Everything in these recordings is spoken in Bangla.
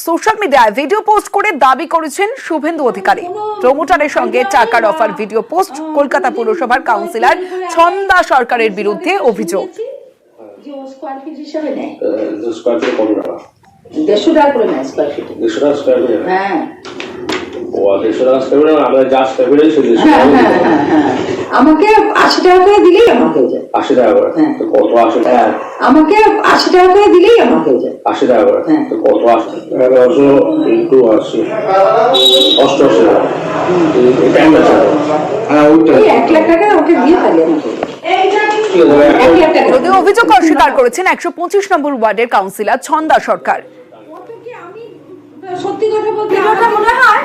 সোশ্যাল মিডিয়ায় ভিডিও পোস্ট করে দাবি করেছেন শুভেন্দু অধিকারী। প্রমোটারের সঙ্গে টাকার অফার ভিডিও পোস্ট কলকাতা পুরসভার কাউন্সিলর ছন্দা সরকারের বিরুদ্ধে অভিযোগ। আমাকে 80 টাকা করে দিলেই আমাকে হয়ে যায়। 80 টাকা করে? তো কত 80 টাকা? আমাকে 80 টাকা করে দিলেই আমাকে হয়ে যায়। 80 টাকা করে? তো কত 80 টাকা ইনটু 80 88 টাকা। এটা একটা টাকা। হ্যাঁ ওইটা। এই 1 লাখ টাকা ওকে দিয়ে তাহলে আমাকে। যদিও অভিযোগ অস্বীকার করেছেন 125 নম্বর ওয়ার্ডের কাউন্সিলর ছন্দা সরকার। সত্যি কথা বলতে এটা মনে হয়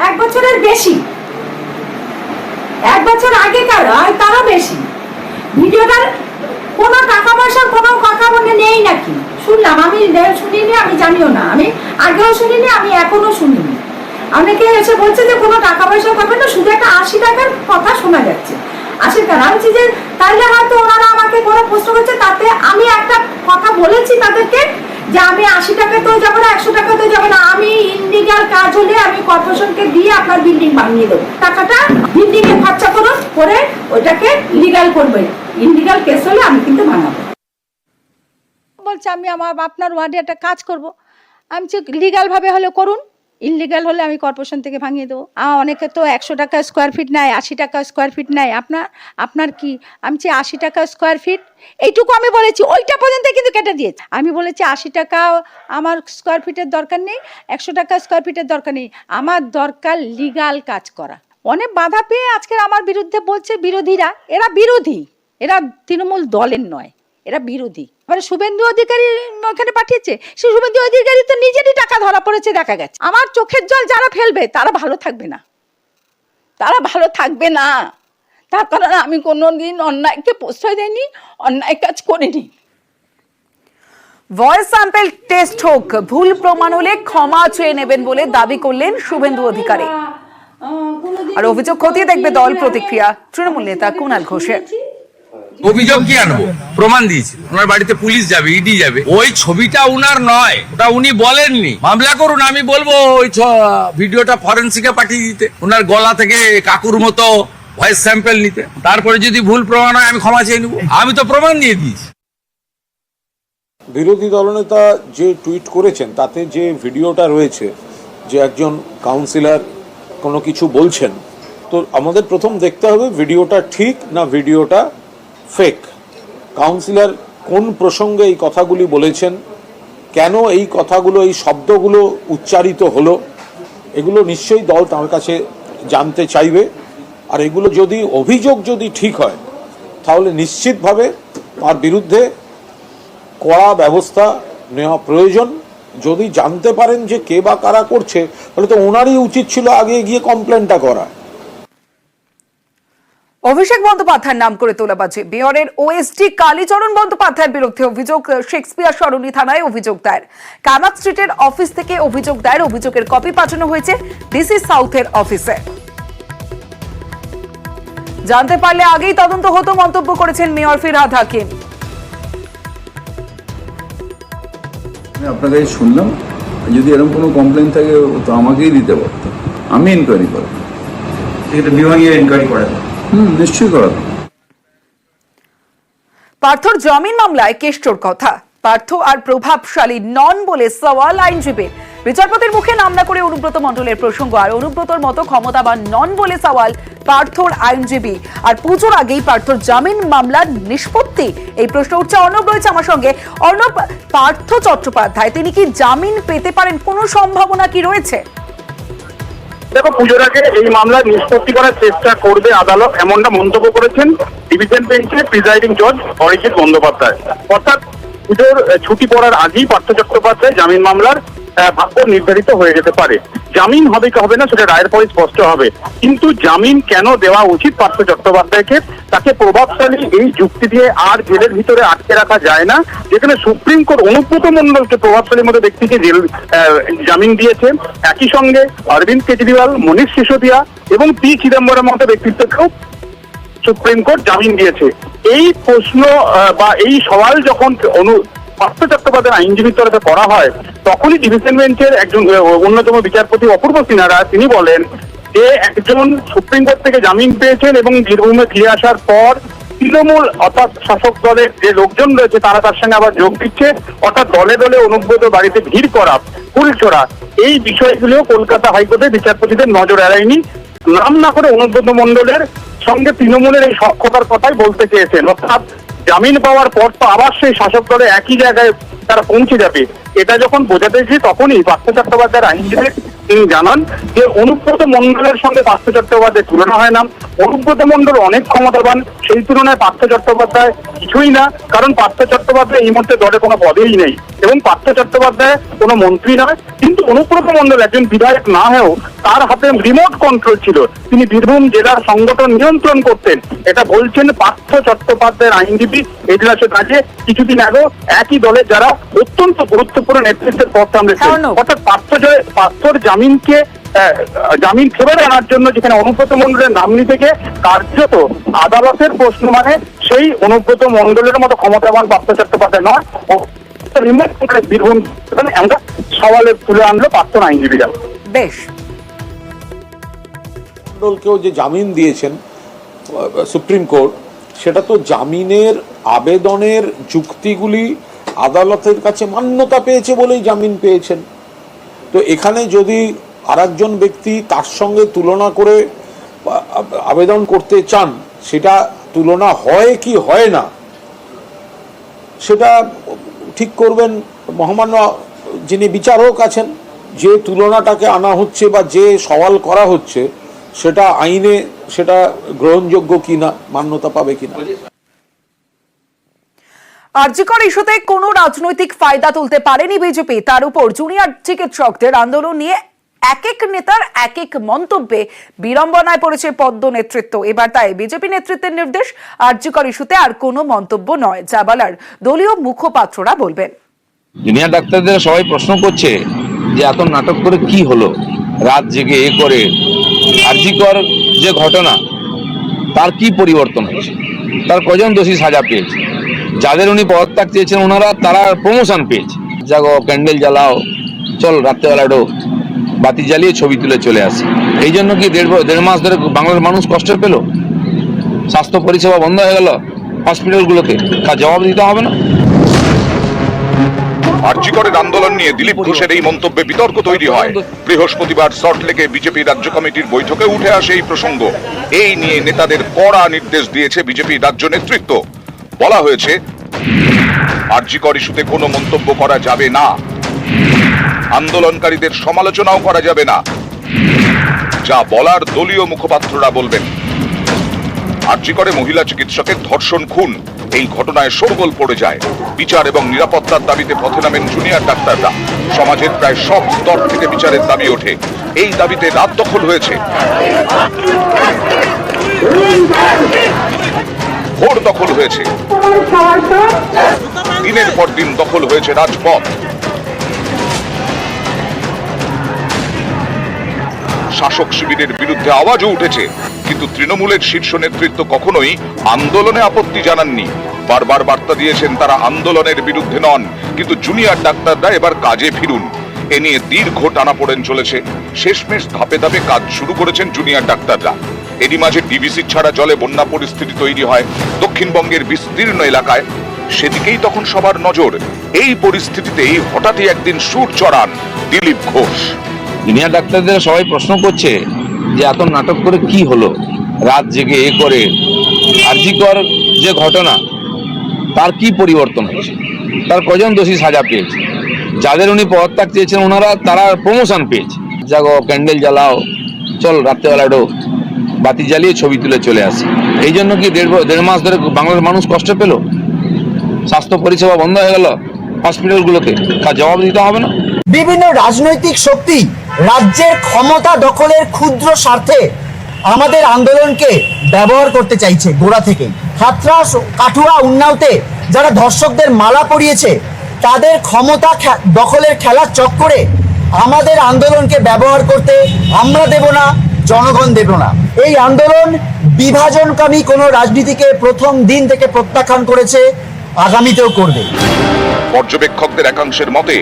1 বছরের বেশি, 1 বছর আগেকার আর তারও বেশি। ভিডিওটার কোনো টাকা পয়সার কোনো কথা মনে নেই নাকি শুনলাম, আমি শুনিনি, আমি জানিও না, আমি আগেও শুনিনি, আমি এখনো শুনিনি। অনেকে এসে বলছে যে কোনো টাকা পয়সা পাবে না, শুধু একটা 80 টাকার কথা শোনা যাচ্ছে। 80 টাকা আমি যে তাইলে হয়তো ওনারা আমাকে কোনো প্রশ্ন করছে, তাতে আমি একটা কথা বলেছি তাদেরকে যে আমি 80 টাকাতেও যাবো না, 100 টাকাতেও যাবো না, আমি ইনলিগাল কাজ হলে আমি কর্পোরেশনকে দিয়ে আপনার বিল্ডিং বানিয়ে দেবো, টাকাটা বিল্ডিং এ খরচা করুন, করে ওইটাকে লিগাল করবে, ইনলিগাল কেস হলে আমি কিন্তু বানাবো। বলছে আমি আপনার ওয়ার্ডে একটা কাজ করব, আমি লিগাল ভাবে হলে করুন, ইনলিগাল হলে আমি কর্পোরেশন থেকে ভাঙিয়ে দেবো। অনেকে তো 100 টাকা স্কোয়ার ফিট নেয়, 80 টাকা স্কোয়ার ফিট নেয়, আপনার কি? আমি 80 টাকা স্কোয়ার ফিট এইটুকু আমি বলেছি, ওইটা পর্যন্ত কিন্তু কেটে দিয়েছে। আমি বলেছি 80 টাকা আমার স্কোয়ার ফিটের দরকার নেই, 100 টাকা স্কোয়ার ফিটের দরকার নেই, আমার দরকার লিগাল কাজ করা। অনেক বাধা পেয়ে আজকের আমার বিরুদ্ধে বলছে বিরোধীরা, এরা বিরোধী, এরা তৃণমূল দলের নয়, এরা বিরোধী। এবারে শুভেন্দু অধিকারী ওখানে পাঠিয়েছে, সে শুভেন্দু অধিকারী তো নিজেরই টাকা ধরা পড়েছে, দেখা গেছে। আমার চোখের জল যারা ফেলবে তারা ভালো থাকবে না, তারা ভালো থাকবে না। তার কারণ আমি কোনোদিন অন্যায়কে প্রশ্রয় দেইনি, অন্যায় কাজ করিনি। ভয়েস স্যাম্পল টেস্ট হোক, ভুল প্রমাণ হলে ক্ষমা চেয়ে নেবেন বলে দাবি করলেন শুভেন্দু অধিকারী। আর অভিযোগ খতিয়ে দেখবে দল। প্রতিক্রিয়া তৃণমূল নেতা কুণাল ঘোষের। অভিযোগ কি আনবো? প্রমাণ দিয়েছে, ওনার বাড়িতে পুলিশ যাবে, ইডি যাবে। ওই ছবিটা উনার নয়, ওটা উনি বলেননি। মামলা করুন, আমি বলবো ওই ভিডিওটা ফরেন্সিকে পাঠিয়ে দিতে, ওনার গলা থেকে কাকুর মতো ভয়েস স্যাম্পল নিতে। তারপরে যদি ভুল প্রমাণ হয় আমি ক্ষমা চেয়ে নেবো। আমি তো প্রমাণ দিয়ে দিয়েছি। বিরোধী দলনেতা যে টুইট করেছেন তাতে যে ভিডিওটা রয়েছে, যে একজন কাউন্সিলর কোনো কিছু বলছেন, তো আমাদের প্রথম দেখতে হবে ভিডিওটা ঠিক না ভিডিওটা ফেক। কাউন্সিলর কোন প্রসঙ্গে এই কথাগুলি বলেছেন, কেন এই কথাগুলো, এই শব্দগুলো উচ্চারিত হলো, এগুলো নিশ্চয়ই দল তার কাছে জানতে চাইবে। আর এগুলো যদি অভিযোগ যদি ঠিক হয় তাহলে নিশ্চিতভাবে তার বিরুদ্ধে কড়া ব্যবস্থা নেওয়া প্রয়োজন। যদি জানতে পারেন যে কে বা কারা করছে, তাহলে তো ওনারই উচিত ছিল আগে গিয়ে কমপ্লেনটা করা। অভিষেক বন্দ্যোপাধ্যায়ের নাম করে তোলাবাজি, মেয়রের ওএসডি কালীচরণ বন্দ্যোপাধ্যায়ের বিরুদ্ধে অভিযোগ। শেক্সপিয়ার সরণি থানায় অভিযোগ দায়ের। কামাক স্ট্রিটের অফিস থেকে অভিযোগ দায়ের। অভিযোগের কপি পাঠানো হয়েছে ডিসি সাউথের অফিসে। জানতে পারলে আগেই তদন্ত হতো মন্তব্য করেছেন মেয়র ফিরহাদ হাকিম। আমি আপনার কাছে শুনলাম, যদি এরকম কোনো কমপ্লেন থাকে তো আমাকেই দিতে পারতো, আমি ইনকোয়ারি করব। বিভাগীয় ইনকোয়ারি করে নিশ্চয়ই করা। পার্থর জামিন মামলায় কেষ্টর কথা। পার্থ আর প্রভাবশালী নন বলে সওয়াল আইনজীবীর। বিচারপতির মুখে নাম না করে অনুব্রত মণ্ডলের প্রসঙ্গ, আর অনুব্রতর মতো ক্ষমতাবান নন বলে সওয়াল পার্থর আইনজীবী। আর পুজোর আগেই পার্থর জামিন মামলার নিষ্পত্তি, এই প্রশ্ন উঠছে। অর্ণব রয়েছে আমার সঙ্গে। অর্ণব, পার্থ চট্টোপাধ্যায় তিনি কি জামিন পেতে পারেন? কোনো সম্ভাবনা কি রয়েছে? দেখো, পুজোর আগে এই মামলার নিষ্পত্তি করার চেষ্টা করবে আদালত, এমনটা মন্তব্য করেছেন ডিভিশন বেঞ্চের প্রিজাইডিং জজ অরিজিৎ বন্দ্যোপাধ্যায়। অর্থাৎ পুজোর ছুটি পড়ার আগেই পার্থ চট্টোপাধ্যায় জামিন মামলার ভাগ্য নির্ধারিত হয়ে যেতে পারে। জামিন হবে কি হবে না সেটা রায়ের পরে স্পষ্ট হবে, কিন্তু জামিন কেন দেওয়া উচিত পার্থ চট্টোপাধ্যায়কে, তাকে প্রভাবশালী এই যুক্তি দিয়ে আর জেলের ভিতরে আটকে রাখা যায় না। যেখানে সুপ্রিম কোর্ট অনুব্রত মণ্ডলকে প্রভাবশালীর মতো ব্যক্তিকে জামিন দিয়েছে, একই সঙ্গে অরবিন্দ কেজরিওয়াল, মনীষ সিসোদিয়া এবং পি চিদম্বরম মতো ব্যক্তিত্বকেও সুপ্রিম কোর্ট জামিন দিয়েছে। এই প্রশ্ন বা এই সওয়াল যখন পার্থ চট্টোপাধ্যায়ের আইনজীবীর তরফে করা হয়, তখনই ডিভিশন বেঞ্চের একজন অন্যতম বিচারপতি অপূর্ব সিনহা তিনি বলেন যে একজন সুপ্রিম কোর্ট থেকে জামিন পেয়েছেন এবং বীরভূমে ফিরে আসার পর তৃণমূল অর্থাৎ শাসক দলের যে লোকজন রয়েছে তারা তার সঙ্গে আবার যোগ দিচ্ছে, অর্থাৎ দলে দলে অনুব্রত বাড়িতে ভিড় করা, ফুলচোরা, এই বিষয়গুলিও কলকাতা হাইকোর্টের বিচারপতিদের নজর এড়ায়নি। নাম না করে অনুব্রত মণ্ডলের সঙ্গে তৃণমূলের এই সখ্যতার কথাই বলতে চেয়েছেন, অর্থাৎ জামিন পাওয়ার পর তো আবার সেই শাসক দলে একই জায়গায় তারা পৌঁছে যাবে, এটা যখন বোঝাতে চেয়েছি তখনই পার্থ চট্টোপাধ্যায়ের আইনজীবী তিনি জানান যে অনুব্রত মণ্ডলের সঙ্গে পার্থ চট্টোপাধ্যায় তুলনা হয় না, অনুব্রত মণ্ডল অনেক ক্ষমতাবান, সেই তুলনায় পার্থ চট্টোপাধ্যায় কিছুই না, কারণ পার্থ চট্টোপাধ্যায় এই মুহূর্তে দলে কোনো পদেই নেই এবং পার্থ চট্টোপাধ্যায় কোনো মন্ত্রী নয়। কিন্তু অনুব্রত মণ্ডল একজন বিধায়ক না হয়েও তার হাতে রিমোট কন্ট্রোল ছিল, তিনি বীরভূম জেলার সংগঠন নিয়ন্ত্রণ করতেন, এটা বলছেন পার্থ চট্টোপাধ্যায়ের আইনজীবী এজলাসে কাজে কিছুদিন আগেও একই দলের যারা অত্যন্ত গুরুত্বপূর্ণ নেতৃত্বের পদ সামলেছেন। অর্থাৎ পার্থর জামিন ফেরত আনার জন্য যেখানে অনুব্রত মণ্ডলের নাম নিতে গিয়ে কার্যত আদালতের প্রশ্ন মানে সেই অনুব্রত মণ্ডলের মতো ক্ষমতাবান পার্থ চট্টোপাধ্যায় নয়, রিমোট কন্ট্রোল বীরভূম এমন সওয়ালে তুলে আনলো প্রাক্তন আইনজীবীরা। বেশ, মণ্ডলকেও যে জামিন দিয়েছেন সুপ্রিম কোর্ট, সেটা তো জামিনের আবেদনের যুক্তিগুলি আদালতের কাছে মান্যতা পেয়েছে বলেই জামিন পেয়েছেন। তো এখানে যদি আরেকজন ব্যক্তি তার সঙ্গে তুলনা করে আবেদন করতে চান, সেটা তুলনা হয় কি হয় না সেটা ঠিক করবেন মহামান্য যিনি বিচারক আছেন। যে তুলনাটাকে আনা হচ্ছে বা যে সওয়াল করা হচ্ছে সেটা আইনে সেটা গ্রহণযোগ্য কিনা, মান্যতা পাবে কিনা। আরজিকর ইস্যুতে কোনো রাজনৈতিক ফায়দা তুলতে পারেনি বিজেপি, তার উপর জুনিয়র চিকিৎসকদের আন্দোলন নিয়ে এক এক নেতার এক এক মন্তব্যে বিড়ম্বনায় পড়েছে পদ্ম নেতৃত্ব। এবার তাই বিজেপি নেতৃত্বের নির্দেশ, আরজিকর ইস্যুতে আর কোনো মন্তব্য নয়, যা বলার দলীয় মুখপাত্ররা বলবেন। জুনিয়র ডাক্তারদের সবাই প্রশ্ন করছে যে এত নাটক করে কি হলো, রাত জেগে এ করে আরজিকর যে ঘটনা তার কি পরিবর্তন হয়েছে, তার কজন দোষী সাজা পেয়েছে, যাদের উনি পদত্যাগ চেয়েছেন ওনারা তারা প্রমোশন পেয়েছে। জাগো, ক্যান্ডেল জ্বালাও, চল রাত্রেবেলা ঢোক, বাতি জ্বালিয়ে ছবি তুলে চলে আসে। এই জন্য কি দেড় মাস ধরে বাংলার মানুষ কষ্ট পেল, স্বাস্থ্য পরিষেবা বন্ধ হয়ে গেল হসপিটালগুলোতে, তার জবাব দিতে হবে না? আরজিকরের আন্দোলন নিয়ে দিলীপ ঘোষের এই মন্তব্যে বিতর্ক তৈরি হয়। বৃহস্পতিবার সল্টলেকে বিজেপি রাজ্য কমিটির বৈঠকে উঠে আসে এই প্রসঙ্গ। এই নিয়ে নেতাদের কড়া নির্দেশ দিয়েছে বিজেপি রাজ্য নেতৃত্ব। বলা হয়েছে আরজিকর ইস্যুতে কোনো মন্তব্য করা যাবে না, আন্দোলনকারীদের সমালোচনাও করা যাবে না, যা বলার দলীয় মুখপাত্ররা বলবেন। আরজিকরে মহিলা চিকিৎসকের ধর্ষণ খুন, এই ঘটনায় শোরগোল পড়ে যায়। বিচার এবং নিরাপত্তার দাবিতে পথে নামেন জুনিয়র ডাক্তাররা। সমাজের প্রায় সব স্তর থেকে বিচারের দাবি ওঠে। এই দাবিতে রাত দখল হয়েছে, ভোর দখল হয়েছে, দিনের পর দিন দখল হয়েছে রাজপথ। শাসক শিবিরের বিরুদ্ধে আওয়াজও উঠেছে, কিন্তু তৃণমূলের শীর্ষ নেতৃত্ব কখনোই আন্দোলনে আপত্তি জানাননি। বারবার বার্তা দিয়েছেন তারা আন্দোলনের বিরুদ্ধে নন, কিন্তু জুনিয়র ডাক্তাররা এবার কাজে ফিরুন। এ নিয়ে দীর্ঘ টানাপোড়েন চলেছে। শেষমেশ ধাপে ধাপে কাজ শুরু করেছেন জুনিয়র ডাক্তাররা। এরই মাঝে ডিভিসি ছাড়া জলে বন্যা পরিস্থিতি তৈরি হয় দক্ষিণবঙ্গের বিস্তীর্ণ এলাকায়। সেদিকেই তখন সবার নজর। এই পরিস্থিতিতেই হঠাৎই একদিন সুর চড়ান দিলীপ ঘোষ। জুনিয়র ডাক্তারদের সবাই প্রশ্ন করছে যে এত নাটক করে কি হলো, রাত জেগে এ করে আরজিকর যে ঘটনা তার কি পরিবর্তন হয়েছে, তার কজন দোষী সাজা পেয়েছে, যাদের উনি পদত্যাগ চেয়েছেন ওনারা তারা প্রমোশন পেয়েছে। জাগো, ক্যান্ডেল জ্বালাও, চল রাত্রেবেলা ঢোক, বাতি জ্বালিয়ে ছবি তুলে চলে আসে। এই জন্য কি দেড় মাস ধরে বাংলার মানুষ কষ্ট পেল, স্বাস্থ্য পরিষেবা বন্ধ হয়ে গেল হসপিটালগুলোতে, তার জবাব দিতে হবে না? বিভিন্ন রাজনৈতিক শক্তি রাজ্যের ক্ষমতা দখলের ক্ষুদ্র স্বার্থে আমাদের আন্দোলনকে ব্যবহার করতে চাইছে গোড়া থেকেই। হাতরাস, কাঠুয়া, উন্নাওতে যারা ধর্ষকদের মালা পরিয়েছে তাদের ক্ষমতা দখলের খেলার চক্করে আমাদের আন্দোলনকে ব্যবহার করতে আমরা দেব না, জনগণ দেব না। এই আন্দোলন বিভাজনকামী কোনো রাজনীতিকে প্রথম দিন থেকে প্রত্যাখ্যান করেছে, আগামীতেও করবে। পর্যবেক্ষকদের একাংশের মতে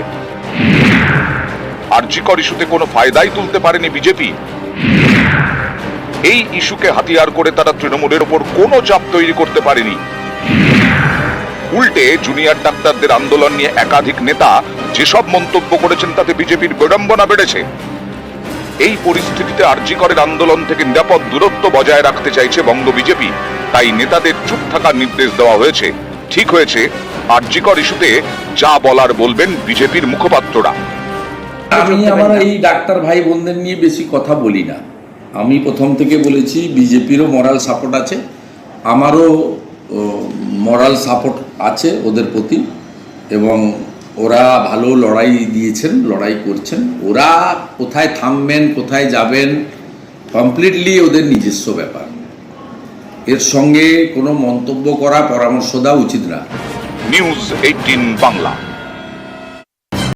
আরজি কর ইস্যুতে কোনো ফায়দাই তুলতে পারেনি বিজেপি। এই ইস্যুকে হাতিয়ার করে তারা তৃণমূলের ওপর কোনো চাপ তৈরি করতে পারেনি। উল্টে জুনিয়র ডাক্তারদের আন্দোলন নিয়ে একাধিক নেতা যেসব মন্তব্য করেছেন তাতে বিজেপির বিড়ম্বনা বেড়েছে। এই পরিস্থিতিতে আরজি করের আন্দোলন থেকে নিরাপদ দূরত্ব বজায় রাখতে চাইছে বঙ্গ বিজেপি, তাই নেতাদের চুপ থাকার নির্দেশ দেওয়া হয়েছে। ঠিক হয়েছে, আরজি কর ইস্যুতে যা বলার বলবেন বিজেপির মুখপাত্ররা। আমি আমার এই ডাক্তার ভাই বোনদের নিয়ে বেশি কথা বলি না। আমি প্রথম থেকে বলেছি বিজেপিরও মরাল সাপোর্ট আছে, আমারও মরাল সাপোর্ট আছে ওদের প্রতি, এবং ওরা ভালো লড়াই দিয়েছেন, লড়াই করছেন। ওরা কোথায় থামবেন, কোথায় যাবেন, কমপ্লিটলি ওদের নিজস্ব ব্যাপার। এর সঙ্গে কোনো মন্তব্য করা, পরামর্শ দেওয়া উচিত না। নিউজ 18 বাংলা।